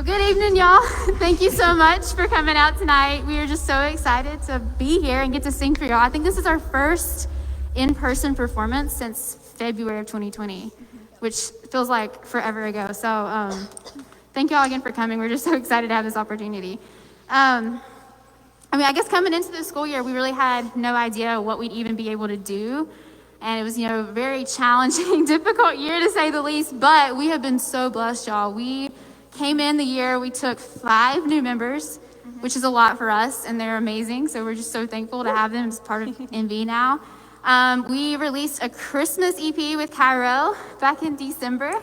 Well, good evening, y'all. Thank you so much for coming out tonight. We are just so excited to be here and get to sing for y'all. I think this is our first in-person performance since February of 2020, which feels like forever ago. So thank y'all again for coming. We're just so excited to have this opportunity. I guess coming into the school year, we really had no idea what we'd even be able to do. And it was, a very challenging, difficult year to say the least, but we have been so blessed, y'all. We came in the year, we took 5 new members, which is a lot for us, and they're amazing. So we're just so thankful to have them as part of NV now. We released a Christmas EP with Cairo back in December.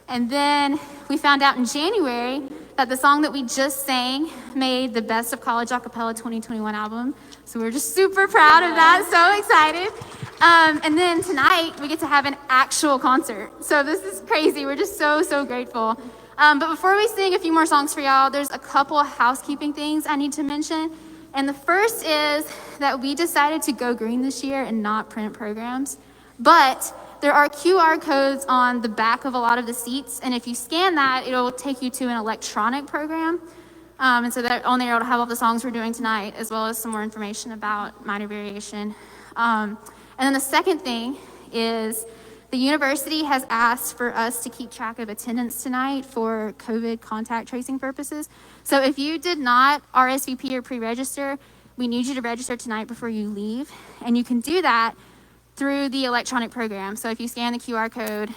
And then we found out in January that the song that we just sang made the Best of College Acapella 2021 album. So we're just super proud of that, so excited. And then tonight we get to have an actual concert. So this is crazy. We're just so grateful. But before we sing a few more songs for y'all, there's a couple of housekeeping things I need to mention. And the first is that we decided to go green this year and not print programs. But there are QR codes on the back of a lot of the seats, and if you scan that, it'll take you to an electronic program. And so that on there it'll have all the songs we're doing tonight, as well as some more information about minor variation. And then the second thing is the university has asked for us to keep track of attendance tonight for COVID contact tracing purposes. So if you did not RSVP or pre-register, we need you to register tonight before you leave, and you can do that through the electronic program. So if you scan the QR code,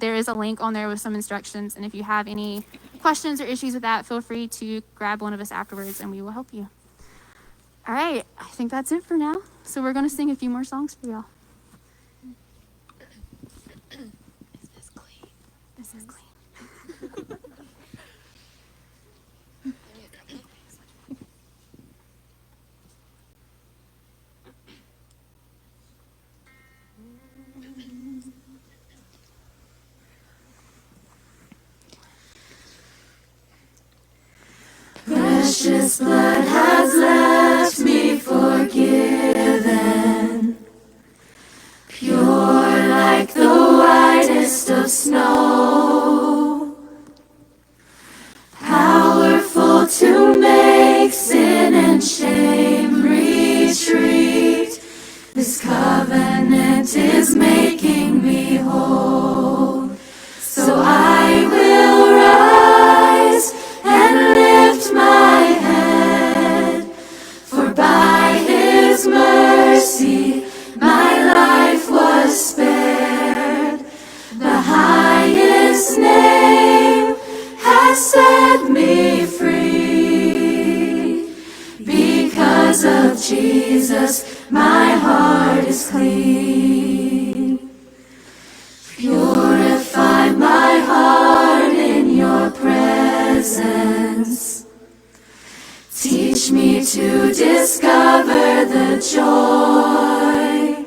there is a link on there with some instructions. And if you have any questions or issues with that, feel free to grab one of us afterwards and we will help you. All right, I think that's it for now. So we're going to sing a few more songs for y'all. Is this clean? This is clean. Precious blood has left me forgiven, pure like the whitest of snow, powerful to make sin and shame retreat. This covenant is making me whole, so I will rise and lift my head, for by his mercy my life was spared. The highest name has set me free. Because of Jesus, my heart is clean. Purify my heart in your presence. Teach me to discover the joy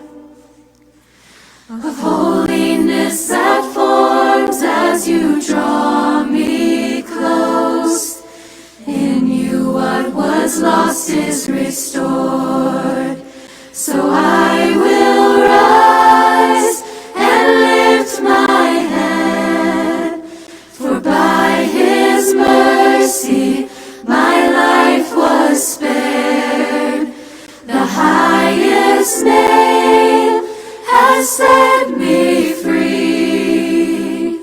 of holiness that forms as you draw me close. In you what was lost is restored. So I will rise and lift my head, for by his mercy my life was spared. The highest name has set me free.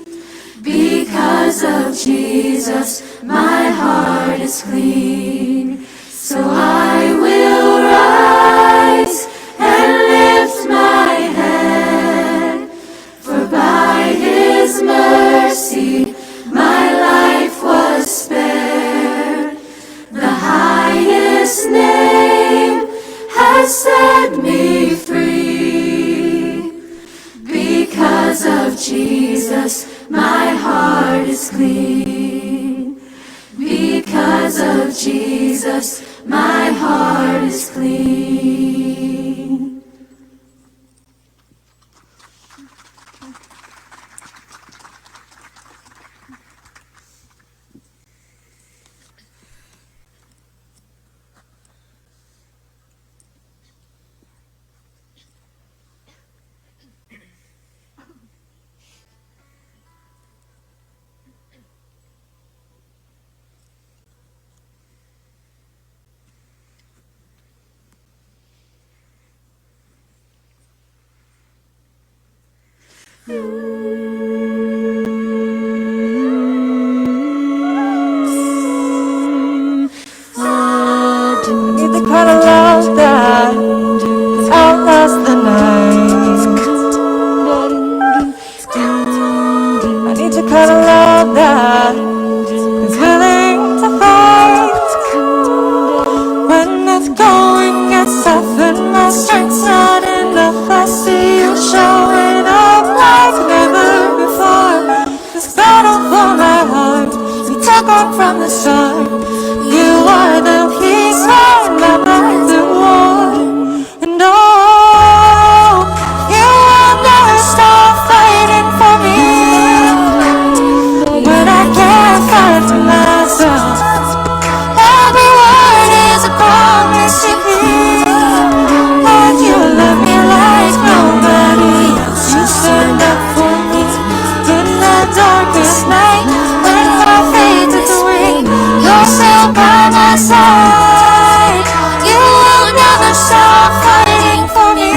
Because of Jesus, my heart is clean. So I will rise and lift my head, for by his mercy my life was spared. The highest name has set me free. Because of Jesus, my heart is clean. Because of Jesus, my heart is clean. Need the kind of love that outlasts the night. I need the kind of love that is willing to fight when it's going gets tough and my strength's not enough. I see you showing up like never before. This battle for my heart we took on from the start. You are the peace when I'm at the war. And oh, you will never stop fighting for me when I can't fight for myself. Every word is a promise you keep, and you love me like nobody else. You stand up for me in the darkest night when my faith is weak. You're still by my side. You will never stop fighting for me.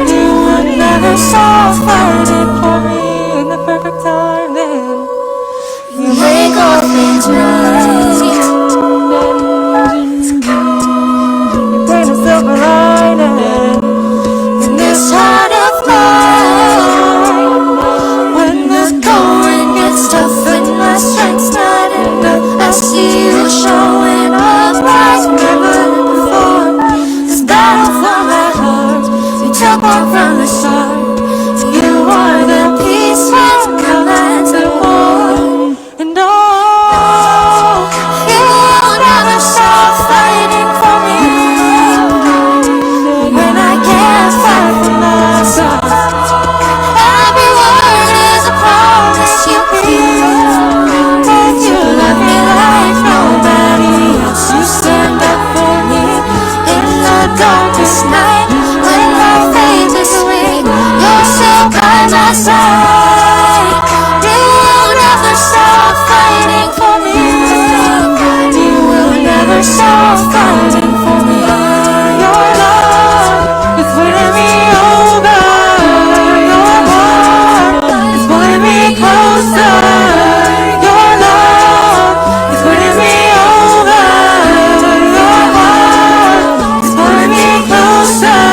You will never stop fighting for me. In the perfect time, then you make all things right. You paint a silver lining in this heart of mine. When the going gets tough and my strength's not enough, I see you showing up like never before. This battle for my heart we took on from the start. You are the peace when I'm at the war. And oh, you will never stop fighting for me when I can't fight for myself. Every word is a promise you keep, and you love me like nobody else. You stand up for me in the darkest night when my faith is weak. You're still by my side. You will never stop fighting for me. You will never stop fighting for me. Your love is winning me over. Your heart is pulling me closer. Your love is winning me over. Your heart is pulling me closer.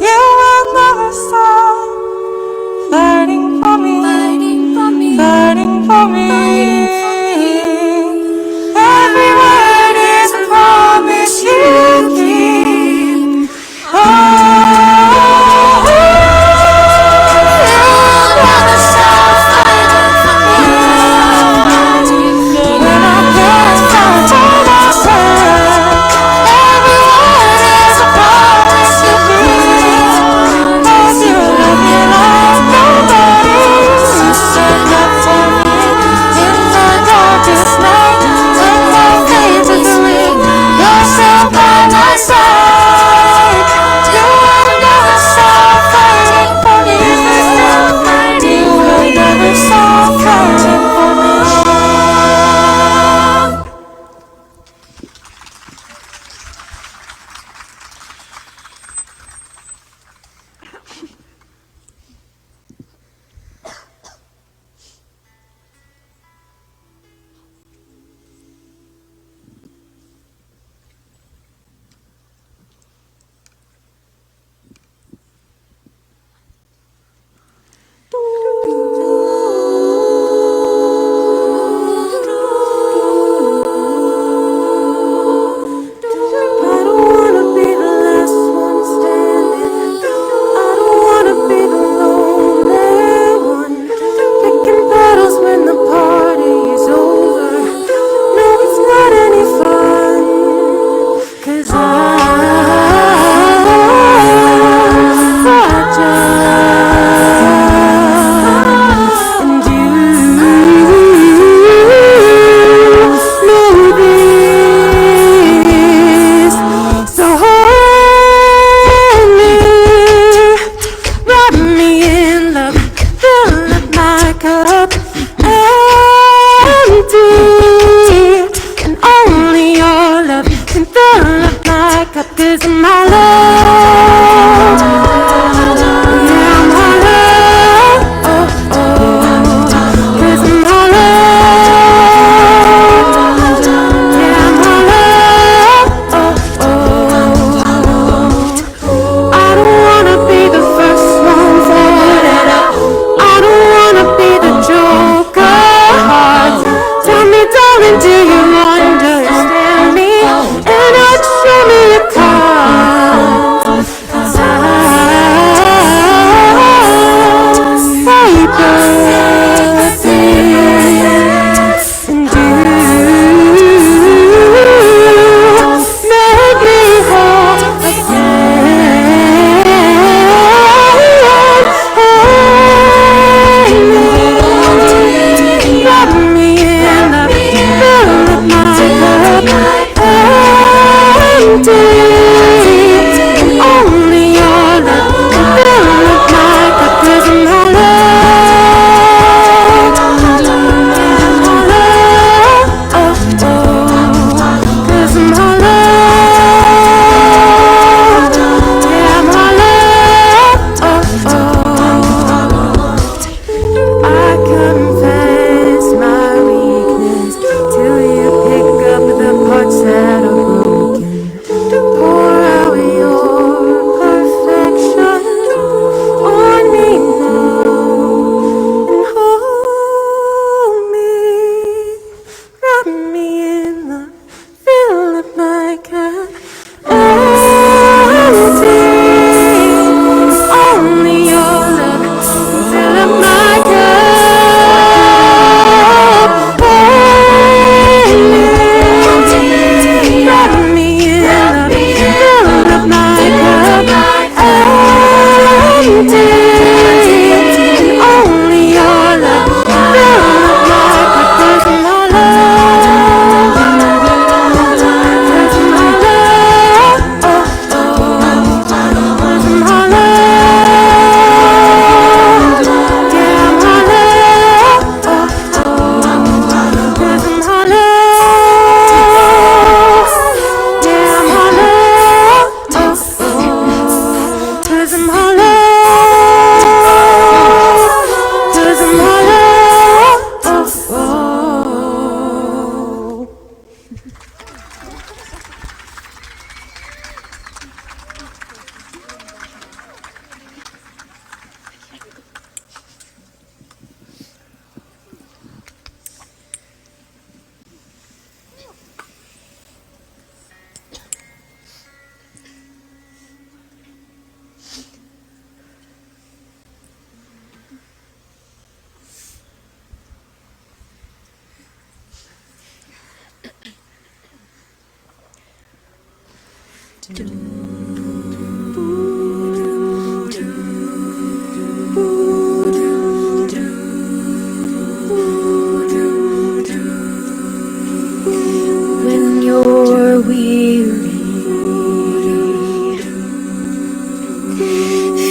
You will never stop fighting for me, fighting for me. Every word is a promise you keep. Oh, you'll never stop fighting for me when I can't fight for myself. Every word is a promise you keep, 'cause you love me like nobody. You stand up for me in the darkest night when my faith is weak. You're still by my side. You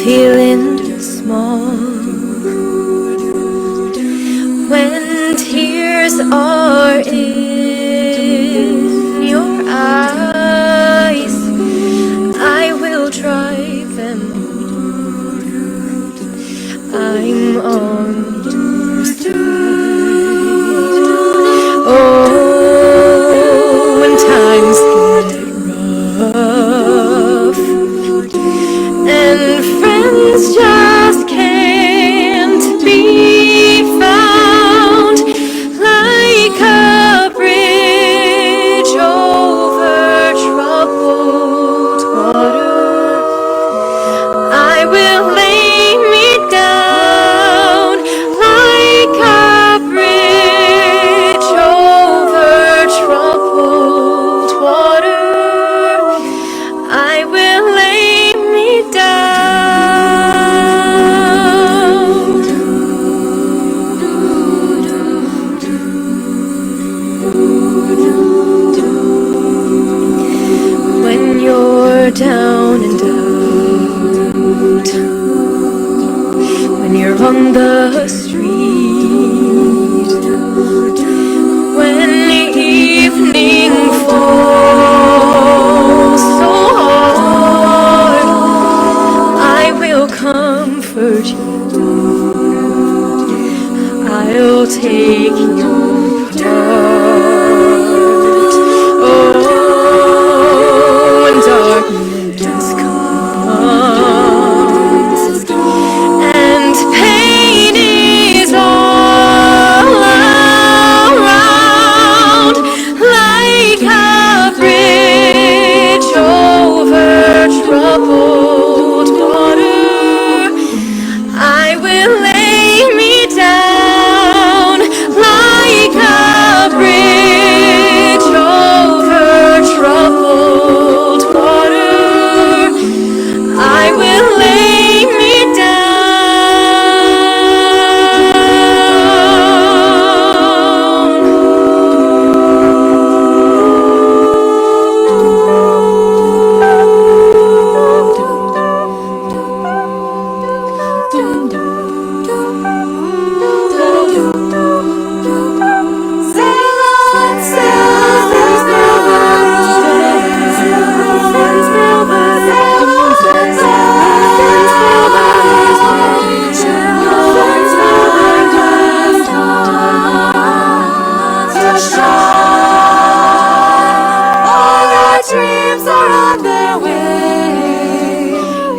feeling small when tears are in your eyes. I will dry them. I'm on your side. Oh, when times get rough and friends just can't be found, like a bridge over troubled water, I will lay me down like a bridge over troubled water. I will lay me down. When you're down and out, when you're on the street, when the evening falls so hard, I will comfort you. I'll take your part. Oh, when darkness comes and pain is all around, like a bridge over troubled water, I will lay me down like a bridge over troubled water. I will lay me dreams are on their way.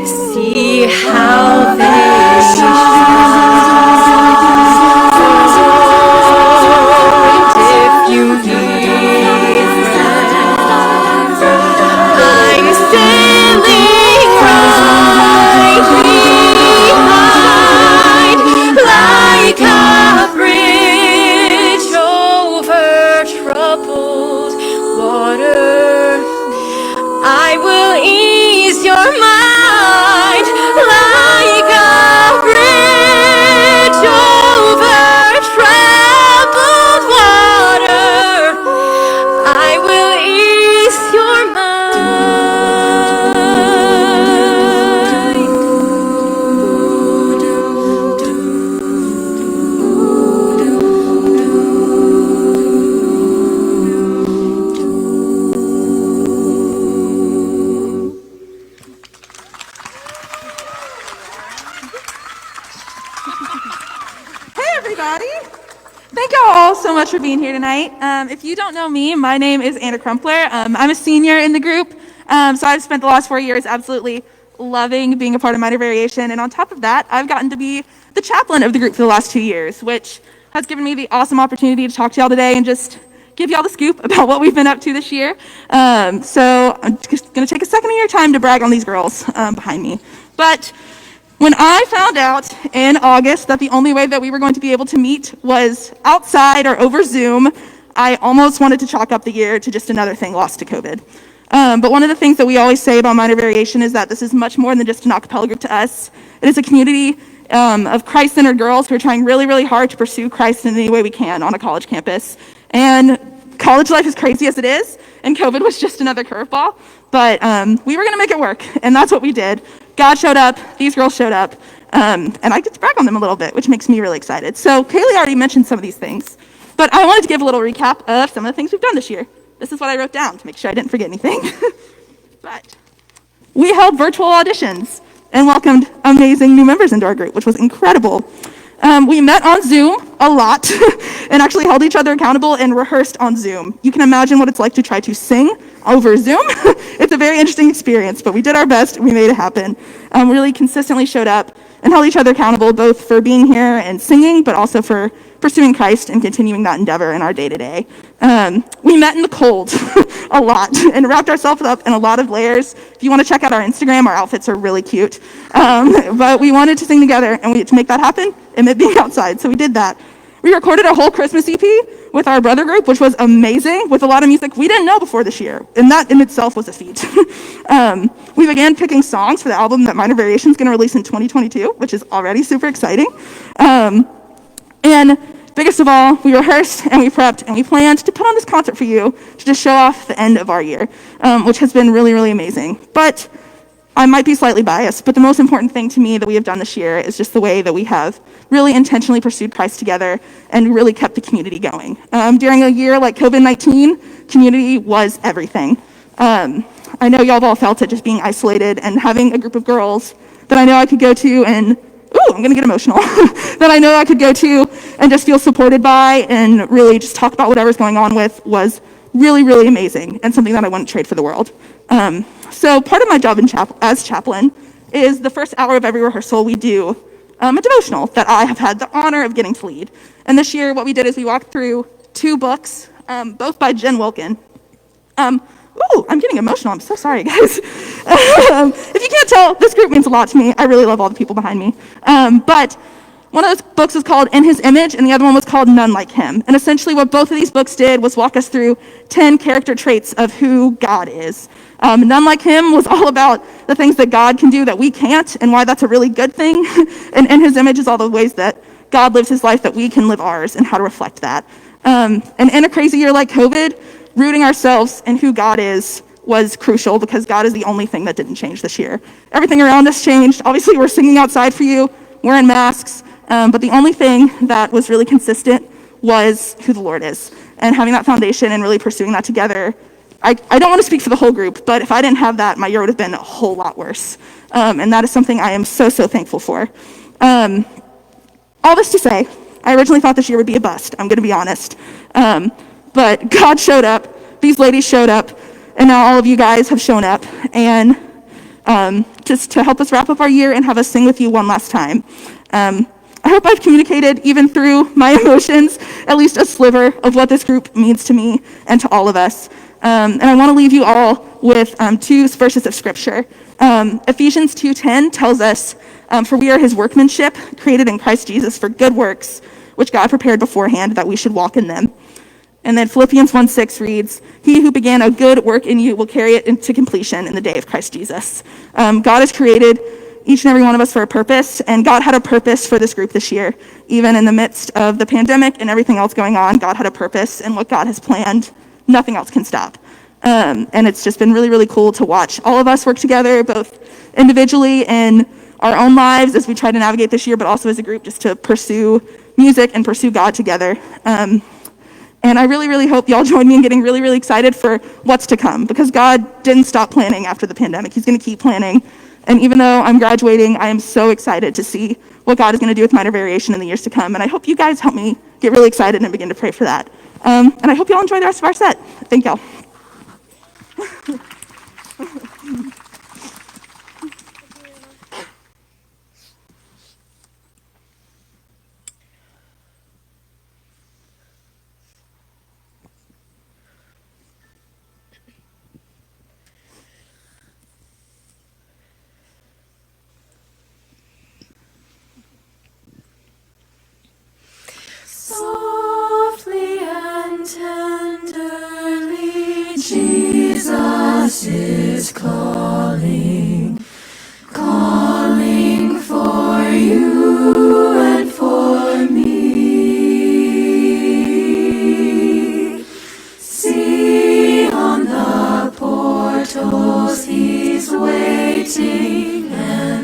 See how they shine. If you need friends, I'm sailing right behind, like a bridge over troubled water. I will ease your mind like a bridge over troubled water. I will ease your Everybody. Thank you all so much for being here tonight. If you don't know me, my name is Anna Crumpler. I'm a senior in the group, so I've spent the last 4 years absolutely loving being a part of Minor Variation, and on top of that, I've gotten to be the chaplain of the group for the last 2 years, which has given me the awesome opportunity to talk to y'all today and just give y'all the scoop about what we've been up to this year. So I'm just going to take a second of your time to brag on these girls behind me. But when I found out in August that the only way that we were going to be able to meet was outside or over Zoom, I almost wanted to chalk up the year to just another thing lost to COVID. But one of the things that we always say about Minor Variation is that this is much more than just an a cappella group to us. It is a community of Christ-centered girls who are trying really, really hard to pursue Christ in any way we can on a college campus. And college life is crazy as it is, and COVID was just another curveball. But we were going to make it work, and that's what we did. God showed up, these girls showed up, and I get to brag on them a little bit, which makes me really excited. So Kaylee already mentioned some of these things, but I wanted to give a little recap of some of the things we've done this year. This is what I wrote down to make sure I didn't forget anything. But we held virtual auditions and welcomed amazing new members into our group, which was incredible. We met on Zoom a lot and actually held each other accountable and rehearsed on Zoom. You can imagine what it's like to try to sing over Zoom. It's a very interesting experience, but we did our best and we made it happen. Really consistently showed up and held each other accountable both for being here and singing, but also for pursuing Christ and continuing that endeavor in our day-to-day. We met in the cold a lot and wrapped ourselves up in a lot of layers. If you want to check out our Instagram, our outfits are really cute. But we wanted to sing together, and to make that happen, it meant being outside, so we did that. We recorded a whole Christmas EP with our brother group, which was amazing, with a lot of music we didn't know before this year, and that in itself was a feat. We began picking songs for the album that Minor Variation is going to release in 2022, which is already super exciting. And biggest of all, we rehearsed and we prepped and we planned to put on this concert for you to just show off the end of our year, which has been really, really amazing. But I might be slightly biased, but the most important thing to me that we have done this year is just the way that we have really intentionally pursued Christ together and really kept the community going. During a year like COVID-19, community was everything. I know y'all have all felt it, just being isolated and having a group of girls that I know I could go to and I'm gonna get emotional, that I know I could go to and just feel supported by and really just talk about whatever's going on with was really, really amazing and something that I wouldn't trade for the world. So part of my job as chaplain is the first hour of every rehearsal we do a devotional that I have had the honor of getting to lead. And this year what we did is we walked through 2 books, both by Jen Wilkin. I'm getting emotional. I'm so sorry, guys. If you can't tell, this group means a lot to me. I really love all the people behind me. But one of those books was called In His Image, and the other one was called None Like Him. And essentially what both of these books did was walk us through 10 character traits of who God is. None Like Him was all about the things that God can do that we can't, and why that's a really good thing. And In His Image is all the ways that God lives his life that we can live ours, and how to reflect that. And in a crazy year like COVID, rooting ourselves in who God is was crucial, because God is the only thing that didn't change this year. Everything around us changed. Obviously, we're singing outside for you, wearing masks, but the only thing that was really consistent was who the Lord is. And having that foundation and really pursuing that together, I don't want to speak for the whole group, but if I didn't have that, my year would have been a whole lot worse. And that is something I am so, so thankful for. All this to say, I originally thought this year would be a bust, I'm going to be honest. But God showed up, these ladies showed up, and now all of you guys have shown up, and just to help us wrap up our year and have us sing with you one last time. I hope I've communicated, even through my emotions, at least a sliver of what this group means to me and to all of us. And I want to leave you all with 2 verses of scripture. Ephesians 2:10 tells us, for we are his workmanship, created in Christ Jesus for good works, which God prepared beforehand that we should walk in them. And then Philippians 1:6 reads, he who began a good work in you will carry it into completion in the day of Christ Jesus. God has created each and every one of us for a purpose, and God had a purpose for this group this year. Even in the midst of the pandemic and everything else going on, God had a purpose, and what God has planned, nothing else can stop. And it's just been really, really cool to watch all of us work together, both individually in our own lives as we try to navigate this year, but also as a group just to pursue music and pursue God together. And I really, really hope y'all join me in getting really, really excited for what's to come, because God didn't stop planning after the pandemic. He's going to keep planning. And even though I'm graduating, I am so excited to see what God is going to do with Minor Variation in the years to come. And I hope you guys help me get really excited and begin to pray for that. And I hope y'all enjoy the rest of our set. Thank y'all. Softly and tenderly, Jesus is calling, calling for you and for me. See on the portals, he's waiting and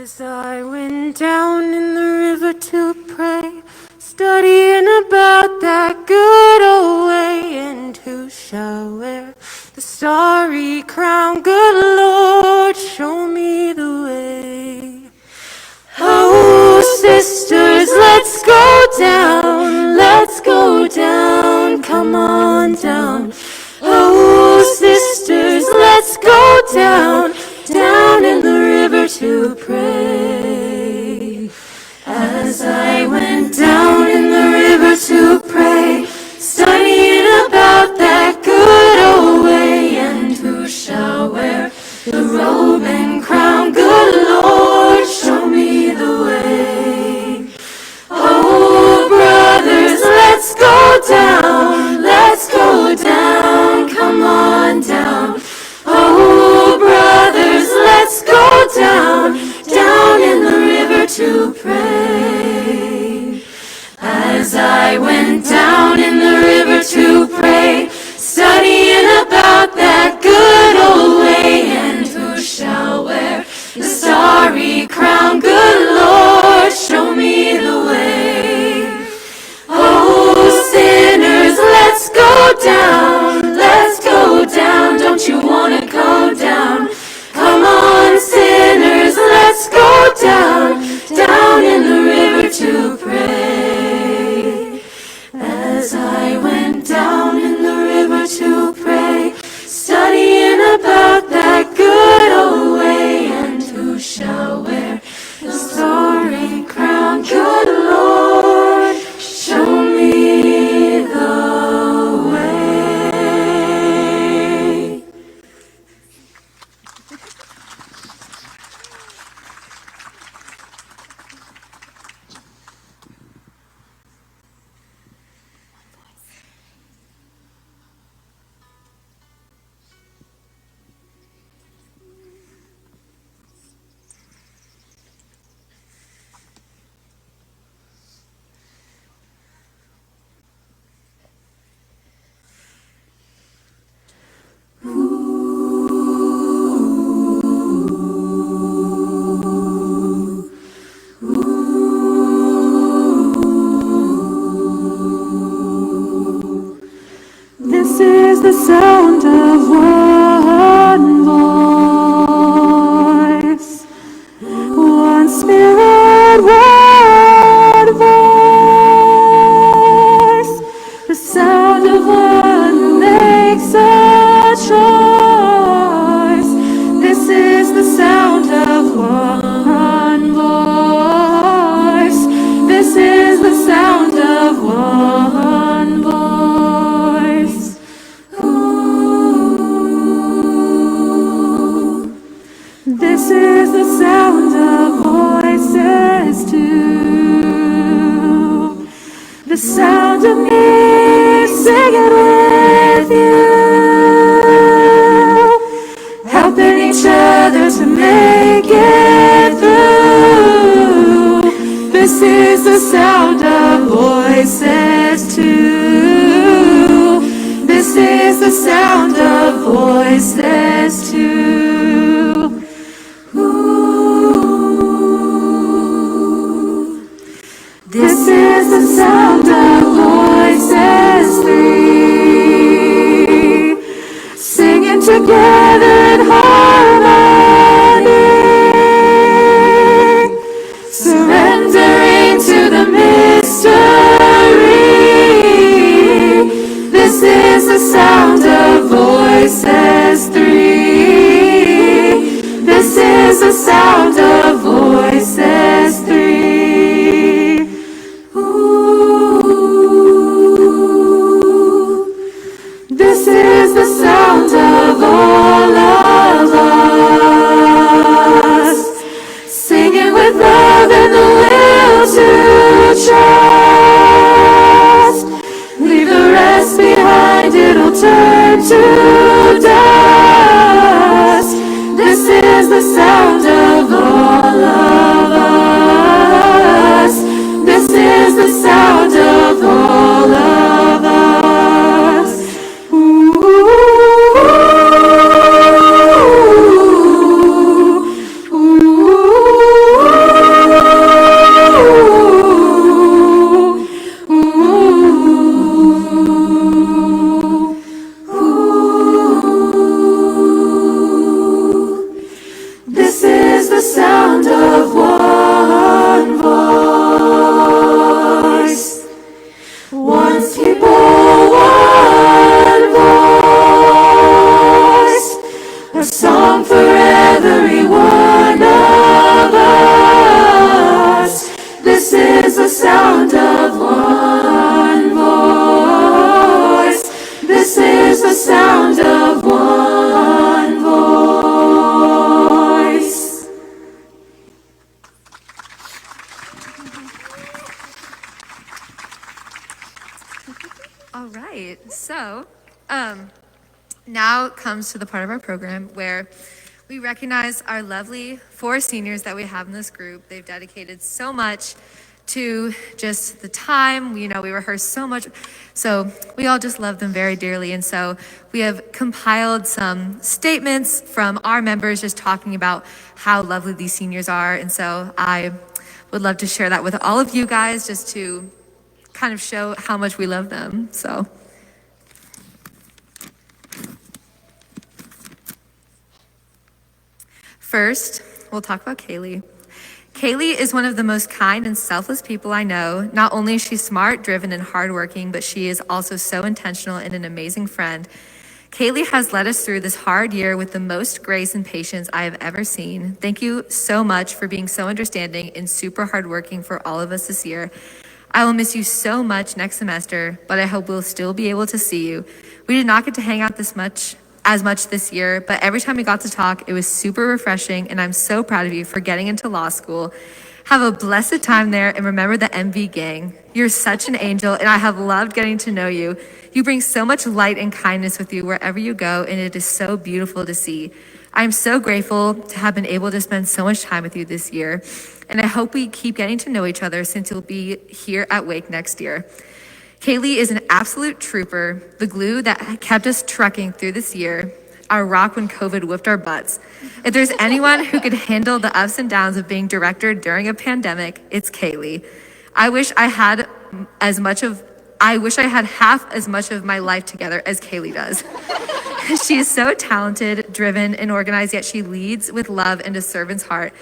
As I went down in the river to pray, studying about that good old way, and who shall wear the starry crown? Good Lord, show me the way. Oh, sisters, let's go down, come on down. Oh, sisters, let's go down in the river to pray. As I went down in the river to pray, studying about that good old way, and who shall wear the robe and crown? Good Lord, show me the way. Oh, brothers, let's go down, come on down. Oh, brothers, let's go down in the river to pray. As I went down in the river to pray, studying about that good old way, and who shall wear the starry crown? Good Lord, show me the way. Oh, sinners, let's go down, don't you want to go down? Come on, sinners, let's go down in the river to pray. As I went down in the river to pray, studying about that good old way, and who shall wear the starry crown? Good Lord, show me the way. This is the sound of one voice, one spirit, one voice, the sound of one who makes a choice. This is the sound of one voice. This is the sound of one voice. This is the sound of voices too. The sound of me singing with you, helping each other to make it through. This is the sound of voices too. This is the sound of voices too. This is the sound of voices three, singing together in harmony, surrendering to the mystery. This is the sound of voices three. This is the sound of voices three. This is the sound of all of us, singing with love and the will to trust. Leave the rest behind, it'll turn to dust. This is the sound of all of us. This is the sound of all of us. Ooh, ooh, ooh. All right, so now comes to the part of our program where we recognize our lovely 4 seniors that we have in this group. They've dedicated so much to just the time. We rehearse so much, so we all just love them very dearly. And so we have compiled some statements from our members just talking about how lovely these seniors are. And so I would love to share that with all of you guys just to kind of show how much we love them. So first, we'll talk about Kaylee. Kaylee is one of the most kind and selfless people I know. Not only is she smart, driven, and hardworking, but she is also so intentional and an amazing friend. Kaylee has led us through this hard year with the most grace and patience I have ever seen. Thank you so much for being so understanding and super hardworking for all of us this year. I will miss you so much next semester, but I hope we'll still be able to see you. We did not get to hang out as much this year, but every time we got to talk, it was super refreshing, and I'm so proud of you for getting into law school. Have a blessed time there, and remember the MV gang. You're such an angel, and I have loved getting to know you. You bring so much light and kindness with you wherever you go, and it is so beautiful to see. I'm so grateful to have been able to spend so much time with you this year, and I hope we keep getting to know each other since you'll be here at Wake next year. Kaylee is an absolute trooper, the glue that kept us trucking through this year, our rock when COVID whipped our butts. If there's anyone who could handle the ups and downs of being director during a pandemic, it's Kaylee. I wish I had half as much of my life together as Kaylee does. She is so talented, driven, and organized, yet she leads with love and a servant's heart.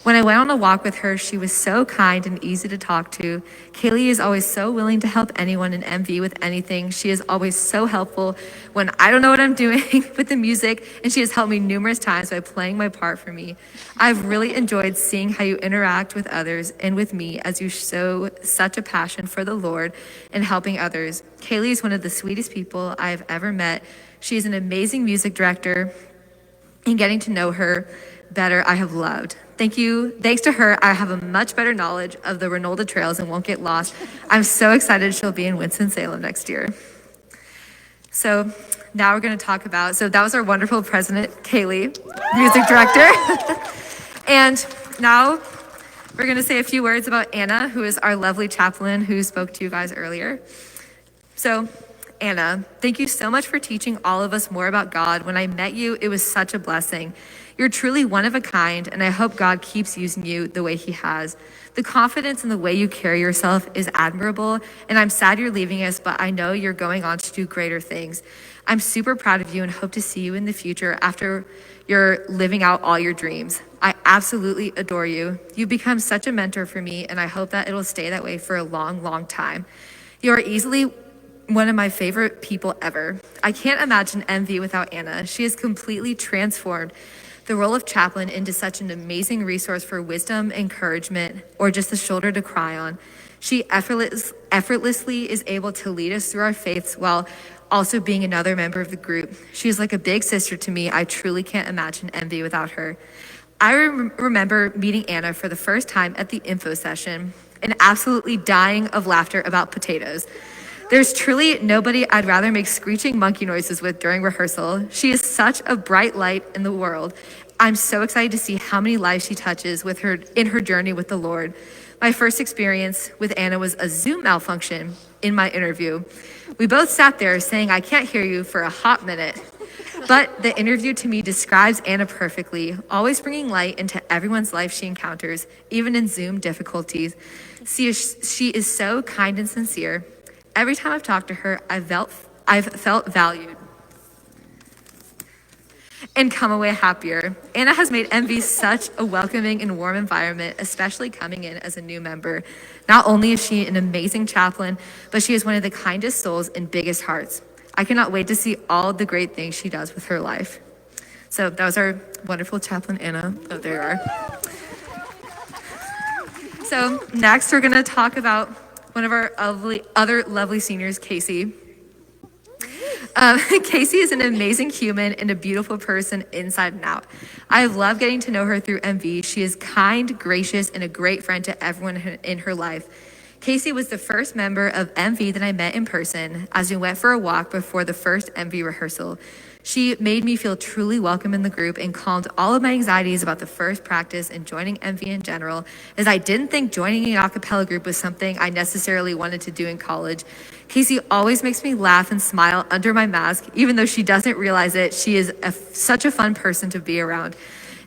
When I went on a walk with her, she was so kind and easy to talk to. Kaylee is always so willing to help anyone in MV with anything. She is always so helpful when I don't know what I'm doing with the music, and she has helped me numerous times by playing my part for me. I've really enjoyed seeing how you interact with others and with me as you show such a passion for the Lord and helping others. Kaylee is one of the sweetest people I've ever met. She is an amazing music director, and getting to know her better, I have loved. Thank you. Thanks to her, I have a much better knowledge of the Renolda trails and won't get lost. I'm so excited she'll be in Winston-Salem next year. So now we're going to talk about, so that was our wonderful president, Kaylee, music director. And now we're going to say a few words about Anna, who is our lovely chaplain who spoke to you guys earlier. So Anna, thank you so much for teaching all of us more about God. When I met you, it was such a blessing. You're truly one of a kind, and I hope God keeps using you the way he has. The confidence in the way you carry yourself is admirable, and I'm sad you're leaving us, but I know you're going on to do greater things. I'm super proud of you and hope to see you in the future after you're living out all your dreams. I absolutely adore you. You've become such a mentor for me, and I hope that it'll stay that way for a long, long time. You are easily one of my favorite people ever. I can't imagine MV without Anna. She has completely transformed the role of chaplain into such an amazing resource for wisdom, encouragement, or just a shoulder to cry on. She effortlessly is able to lead us through our faiths while also being another member of the group. She is like a big sister to me. I truly can't imagine MV without her. I remember meeting Anna for the first time at the info session and absolutely dying of laughter about potatoes. There's truly nobody I'd rather make screeching monkey noises with during rehearsal. She is such a bright light in the world. I'm so excited to see how many lives she touches in her journey with the Lord. My first experience with Anna was a Zoom malfunction in my interview. We both sat there saying, "I can't hear you," for a hot minute. But the interview to me describes Anna perfectly, always bringing light into everyone's life she encounters, even in Zoom difficulties. She is so kind and sincere. Every time I've talked to her, I've felt valued and come away happier. Anna has made MV such a welcoming and warm environment, especially coming in as a new member. Not only is she an amazing chaplain, but she is one of the kindest souls and biggest hearts. I cannot wait to see all the great things she does with her life. So that was our wonderful chaplain, Anna. Oh, there you are. So next we're gonna talk about one of our other lovely seniors, Casey. Casey is an amazing human and a beautiful person inside and out. I love getting to know her through MV. She is kind, gracious, and a great friend to everyone in her life. Casey was the first member of MV that I met in person as we went for a walk before the first MV rehearsal. She made me feel truly welcome in the group and calmed all of my anxieties about the first practice and joining MV in general, as I didn't think joining an a cappella group was something I necessarily wanted to do in college. Casey always makes me laugh and smile under my mask, even though she doesn't realize it. She is such a fun person to be around.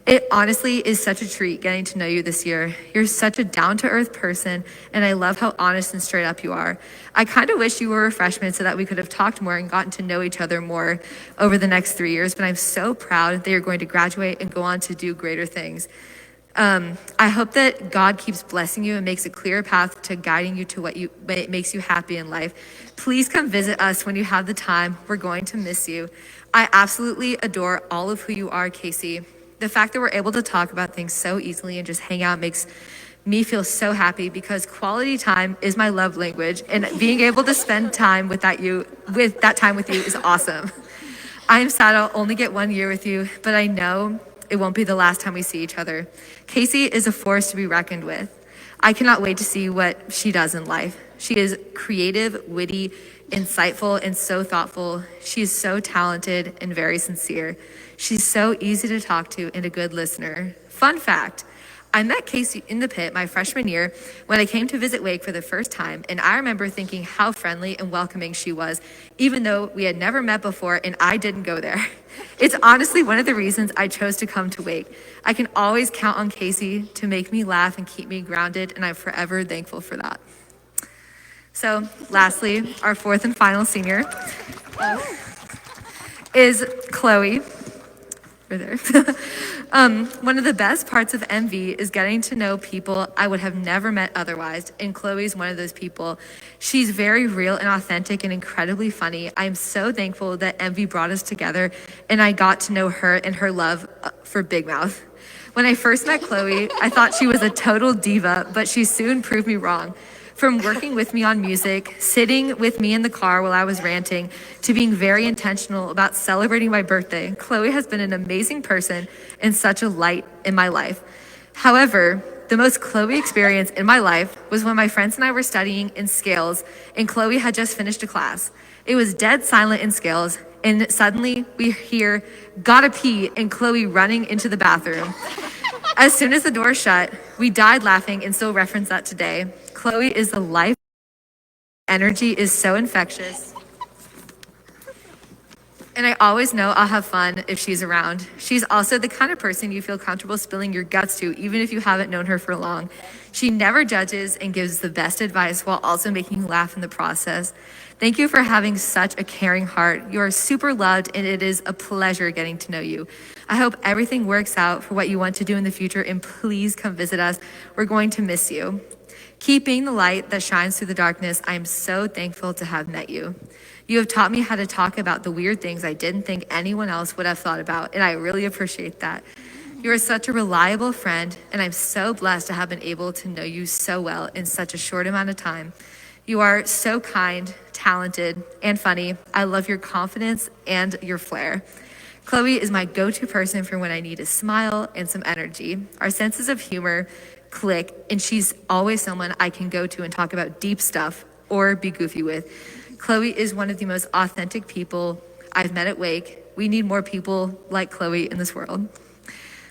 It honestly is such a treat getting to know you this year. You're such a down-to-earth person, and I love how honest and straight up you are. I kind of wish you were a freshman so that we could have talked more and gotten to know each other more over the next 3 years, but I'm so proud that you're going to graduate and go on to do greater things. I hope that God keeps blessing you and makes a clear path to guiding you to what makes you happy in life. Please come visit us when you have the time. We're going to miss you. I absolutely adore all of who you are, Casey. The fact that we're able to talk about things so easily and just hang out makes me feel so happy because quality time is my love language, and being able to spend time with that time with you is awesome. I am sad I'll only get 1 year with you, but I know it won't be the last time we see each other. Casey is a force to be reckoned with. I cannot wait to see what she does in life. She is creative, witty, insightful, and so thoughtful. She is so talented and very sincere. She's so easy to talk to and a good listener. Fun fact, I met Casey in the pit my freshman year when I came to visit Wake for the first time, and I remember thinking how friendly and welcoming she was, even though we had never met before and I didn't go there. It's honestly one of the reasons I chose to come to Wake. I can always count on Casey to make me laugh and keep me grounded, and I'm forever thankful for that. So lastly, our fourth and final senior is Chloe. Right there. One of the best parts of MV is getting to know people I would have never met otherwise, and Chloe's one of those people. She's very real and authentic and incredibly funny. I'm so thankful that MV brought us together, and I got to know her and her love for Big Mouth. When I first met Chloe, I thought she was a total diva, but she soon proved me wrong. From working with me on music, sitting with me in the car while I was ranting, to being very intentional about celebrating my birthday, Chloe has been an amazing person and such a light in my life. However, the most Chloe experience in my life was when my friends and I were studying in scales, and Chloe had just finished a class. It was dead silent in scales, and suddenly we hear, "Gotta pee," and Chloe running into the bathroom. As soon as the door shut, we died laughing and still reference that today. Chloe is the life. Energy is so infectious. And I always know I'll have fun if she's around. She's also the kind of person you feel comfortable spilling your guts to, even if you haven't known her for long. She never judges and gives the best advice while also making you laugh in the process. Thank you for having such a caring heart. You are super loved, and it is a pleasure getting to know you. I hope everything works out for what you want to do in the future, and please come visit us. We're going to miss you. Keep being the light that shines through the darkness. I am so thankful to have met you. You have taught me how to talk about the weird things I didn't think anyone else would have thought about, and I really appreciate that. You are such a reliable friend, and I'm so blessed to have been able to know you so well in such a short amount of time. You are so kind, talented, and funny. I love your confidence and your flair. Chloe is my go-to person for when I need a smile and some energy. Our senses of humor click, and she's always someone I can go to and talk about deep stuff or be goofy with. Chloe is one of the most authentic people I've met at Wake. We need more people like Chloe in this world.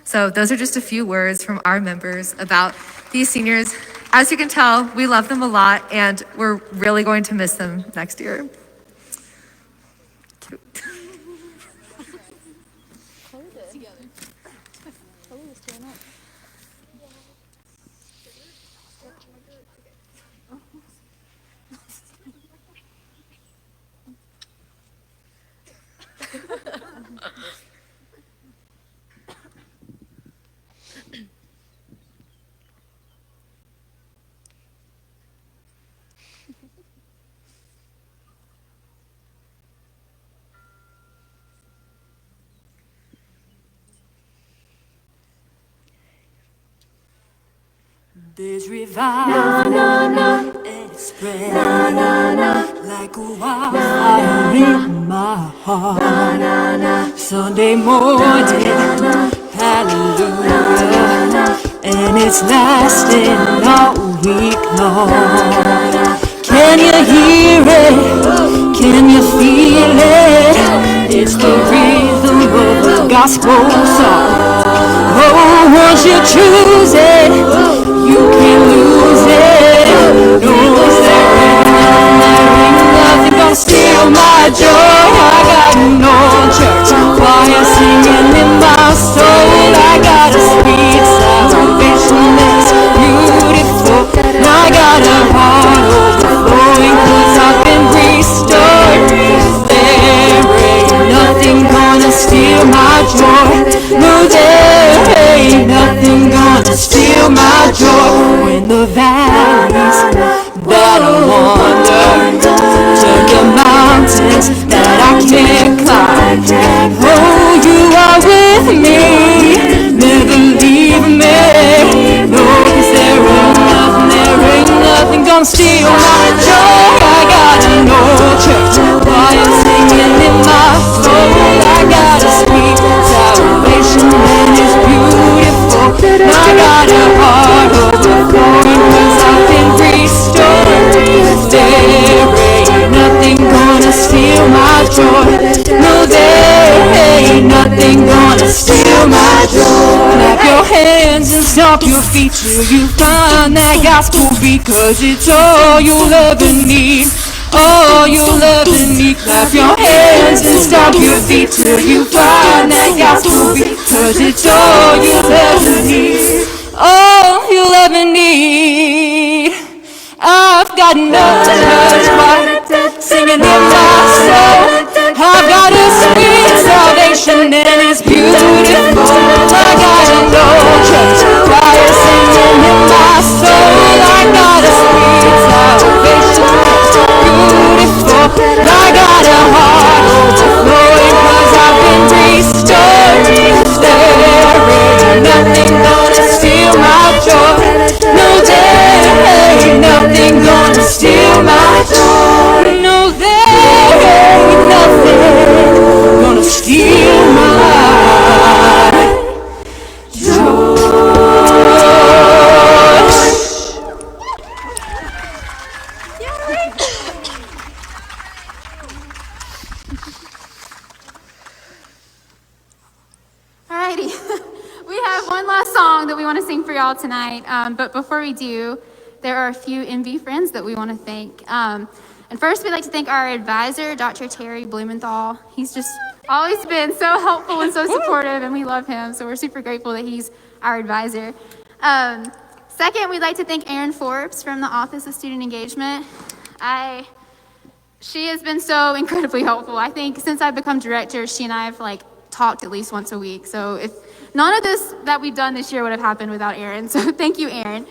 So those are just a few words from our members about these seniors. As you can tell, we love them a lot, and we're really going to miss them next year. Cute. There's revival express like a wildfire in my heart. Sunday morning, hallelujah, and it's lasting all week long. Can you hear it? Can you feel it? It's the rhythm of the gospel song. Oh, once you choose it, you can't lose it. No, there ain't nothing gonna steal my joy. I got no church choir singing in my soul. I got a sweet salvation that's beautiful. I got a heart overflowing 'cause I've been restored. There ain't nothing gonna steal my joy. No, there ain't nothing gonna steal my joy. When the valleys that I wander turn to mountains that I can't climb. Oh, you are with me, never leave me. No, 'cause there ain't nothing gonna steal my joy. I got no church choir singing in my soul. I got a sweet salvation and it's beautiful. I got a heart overflowing 'cause I've been restored. There ain't nothing gonna steal my joy. No, there ain't nothing gonna steal my joy. Clap your hands and stomp your feet till you find that gospel beat, 'cause it's all you'll ever need. All you'll ever need. Clap your hands and stomp your feet till you find that gospel beat, 'cause it's all you'll ever need. All you'll ever need. I've got no church choir singing in my soul. I've got a sweet salvation and it's beautiful. I got a no church choir singing in my soul. I got a sweet salvation that's beautiful. I got a heart overflowing 'cause I've been restored. There ain't nothing gonna steal my joy. No, there ain't nothing gonna steal my joy. No, there ain't nothing gonna steal my joy. Alrighty, we have one last song that we want to sing for y'all tonight. But before we do, there are a few MV friends that we want to thank. And first, we'd like to thank our advisor, Dr. Terry Blumenthal. He's just always been so helpful and so supportive, and we love him. So we're super grateful that he's our advisor. Second, we'd like to thank Erin Forbes from the Office of Student Engagement. She has been so incredibly helpful. I think since I've become director, she and I have talked at least once a week. So if none of this that we've done this year would have happened without Erin. So thank you, Erin.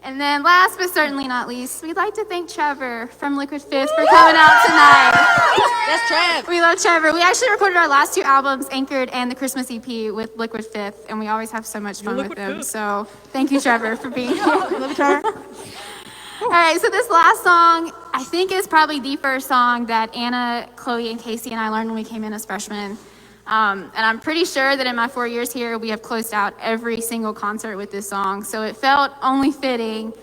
And then last but certainly not least, we'd like to thank Trevor from Liquid Fifth for coming out tonight. That's Trev. We love Trevor. We actually recorded our last two albums, Anchored and the Christmas EP, with Liquid Fifth, and we always have so much fun with them. So thank you, Trevor, for being here. Love you, Trevor. All right, so this last song, I think is probably the first song that Anna, Chloe, and Casey and I learned when we came in as freshmen. And I'm pretty sure that in my 4 years here, we have closed out every single concert with this song. So it felt only fitting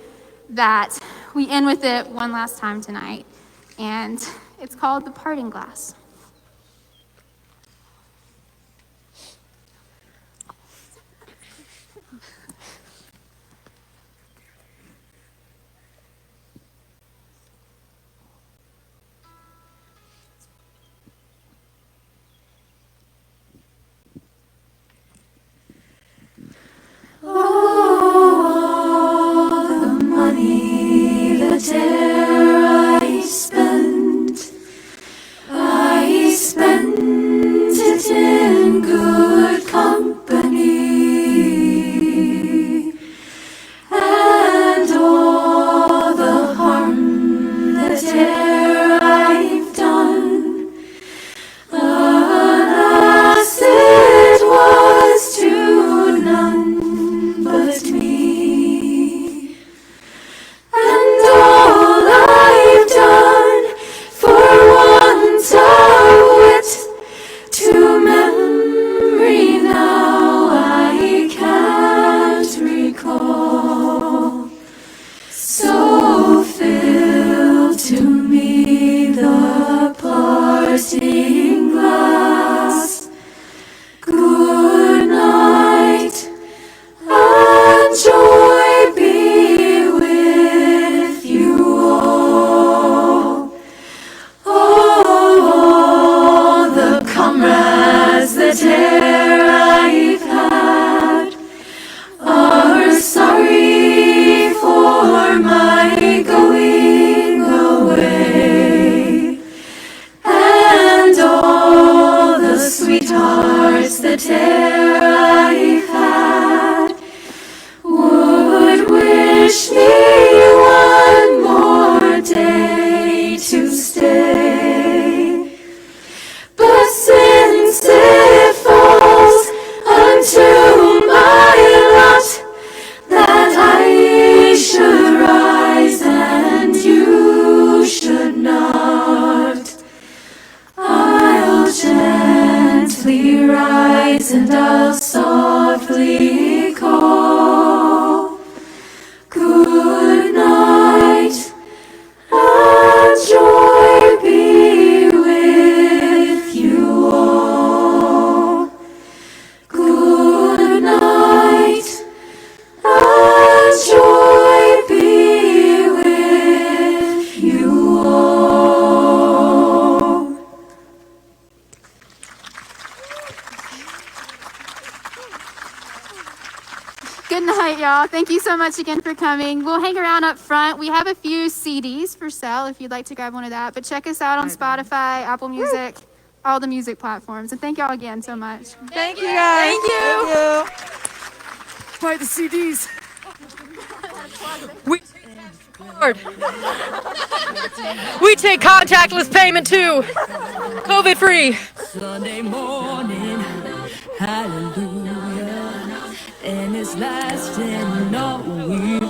that we end with it one last time tonight. And it's called The Parting Glass. Money that I spent, I parting glass. Good night, and joy be with you all. Oh, the comrades that e'er I've had are sorry for my going away, and all the sweethearts that e'er I've had would wish me one more day to stay. But since it falls unto my lot that I should rise and you should not, I'll gently rise and I'll softly call. Good night, and joy be with you all. Good night, and joy be with you all. Good night, y'all. Thank you so much again for coming. We'll hang around up front. We have a few CDs for sale if you'd like to grab one of that. But check us out on Spotify, Apple Music, all the music platforms. And thank y'all again so much. Thank you guys. Thank you. Buy the CDs. We card. We take contactless payment too. COVID free. Sunday morning, hallelujah, and it's lasting all week.